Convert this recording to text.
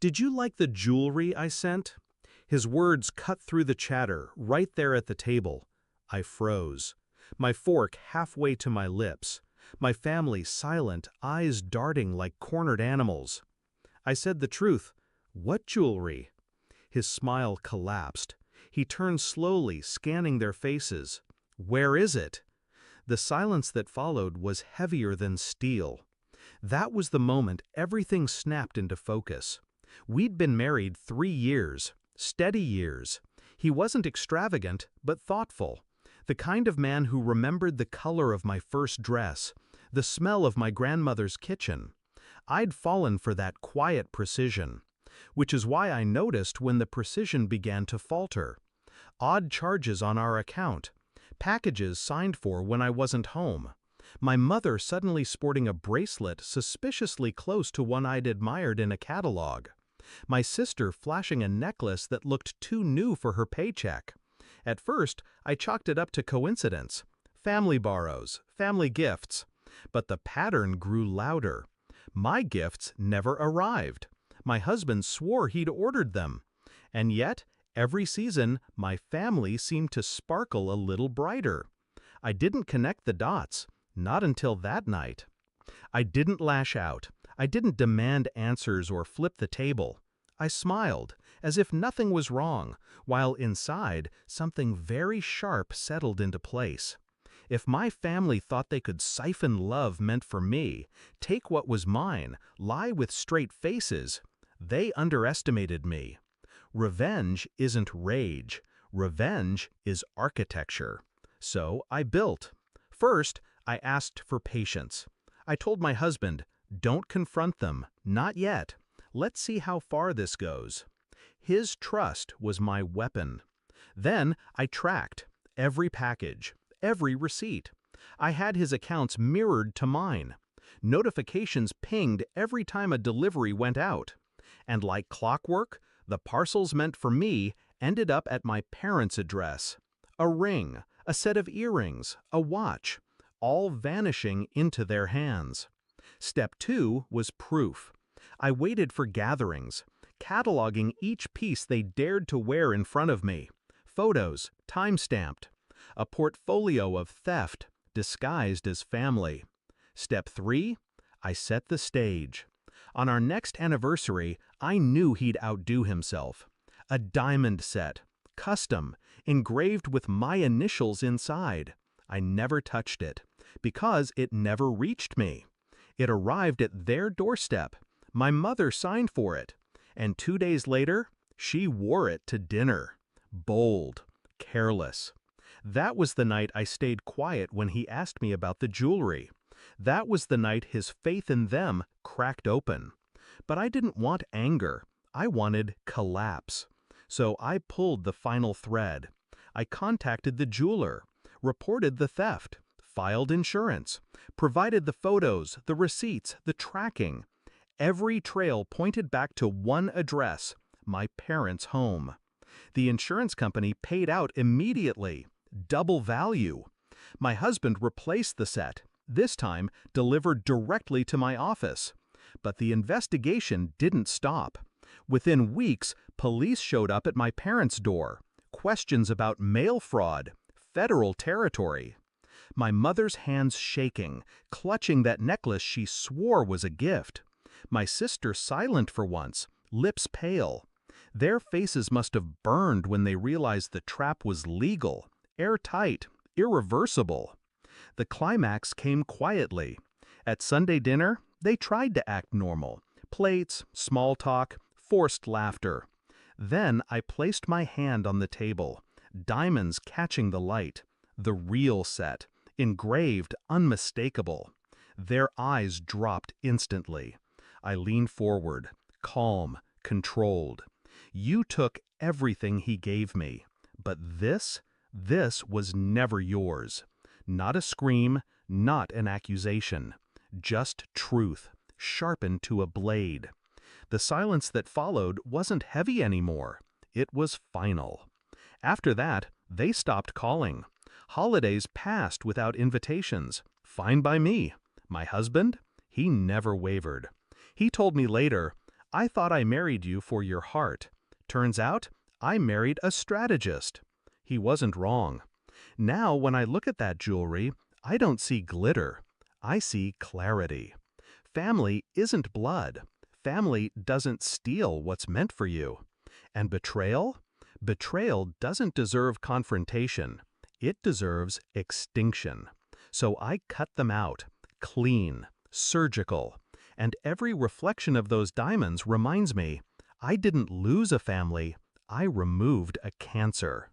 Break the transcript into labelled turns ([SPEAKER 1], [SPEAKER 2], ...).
[SPEAKER 1] "Did you like the jewelry I sent?" His words cut through the chatter, right there at the table. I froze, my fork halfway to my lips, my family silent, eyes darting like cornered animals. I said the truth. "What jewelry?" His smile collapsed. He turned slowly, scanning their faces. "Where is it?" The silence that followed was heavier than steel. That was the moment everything snapped into focus. We'd been married 3 years, steady years. He wasn't extravagant, but thoughtful. The kind of man who remembered the color of my first dress, the smell of my grandmother's kitchen. I'd fallen for that quiet precision, which is why I noticed when the precision began to falter. Odd charges on our account, packages signed for when I wasn't home. My mother suddenly sporting a bracelet suspiciously close to one I'd admired in a catalog. My sister flashing a necklace that looked too new for her paycheck. At first, I chalked it up to coincidence. Family borrows, family gifts. But the pattern grew louder. My gifts never arrived. My husband swore he'd ordered them. And yet, every season, my family seemed to sparkle a little brighter. I didn't connect the dots, not until that night. I didn't lash out. I didn't demand answers or flip the table. I smiled, as if nothing was wrong, while inside, something very sharp settled into place. If my family thought they could siphon love meant for me, take what was mine, lie with straight faces, they underestimated me. Revenge isn't rage. Revenge is architecture. So I built. First, I asked for patience. I told my husband, "Don't confront them, not yet. Let's see how far this goes." His trust was my weapon. Then I tracked every package, every receipt. I had his accounts mirrored to mine. Notifications pinged every time a delivery went out. And like clockwork, the parcels meant for me ended up at my parents' address. A ring, a set of earrings, a watch, all vanishing into their hands. Step 2 was proof. I waited for gatherings, cataloging each piece they dared to wear in front of me. Photos, time-stamped. A portfolio of theft, disguised as family. Step 3, I set the stage. On our next anniversary, I knew he'd outdo himself. A diamond set, custom, engraved with my initials inside. I never touched it, because it never reached me. It arrived at their doorstep. My mother signed for it. And 2 days later, she wore it to dinner. Bold, careless. That was the night I stayed quiet when he asked me about the jewelry. That was the night his faith in them cracked open. But I didn't want anger. I wanted collapse. So I pulled the final thread. I contacted the jeweler, reported the theft, filed insurance, provided the photos, the receipts, the tracking. Every trail pointed back to one address, my parents' home. The insurance company paid out immediately, double value. My husband replaced the set, this time delivered directly to my office. But the investigation didn't stop. Within weeks, police showed up at my parents' door. Questions about mail fraud, federal territory. My mother's hands shaking, clutching that necklace she swore was a gift. My sister silent for once, lips pale. Their faces must have burned when they realized the trap was legal, airtight, irreversible. The climax came quietly. At Sunday dinner, they tried to act normal. Plates, small talk, forced laughter. Then I placed my hand on the table, diamonds catching the light. The real set, engraved, unmistakable. Their eyes dropped instantly. I leaned forward, calm, controlled. You took everything he gave me. But this was never yours. Not a scream, not an accusation. Just truth, sharpened to a blade. The silence that followed wasn't heavy anymore. It was final. After that, they stopped calling. Holidays passed without invitations. Fine by me. My husband? He never wavered. He told me later, I thought I married you for your heart. Turns out, I married a strategist. He wasn't wrong. Now, when I look at that jewelry, I don't see glitter. I see clarity. Family isn't blood. Family doesn't steal what's meant for you. And betrayal? Betrayal doesn't deserve confrontation. It deserves extinction. So I cut them out, clean, surgical. And every reflection of those diamonds reminds me, I didn't lose a family, I removed a cancer.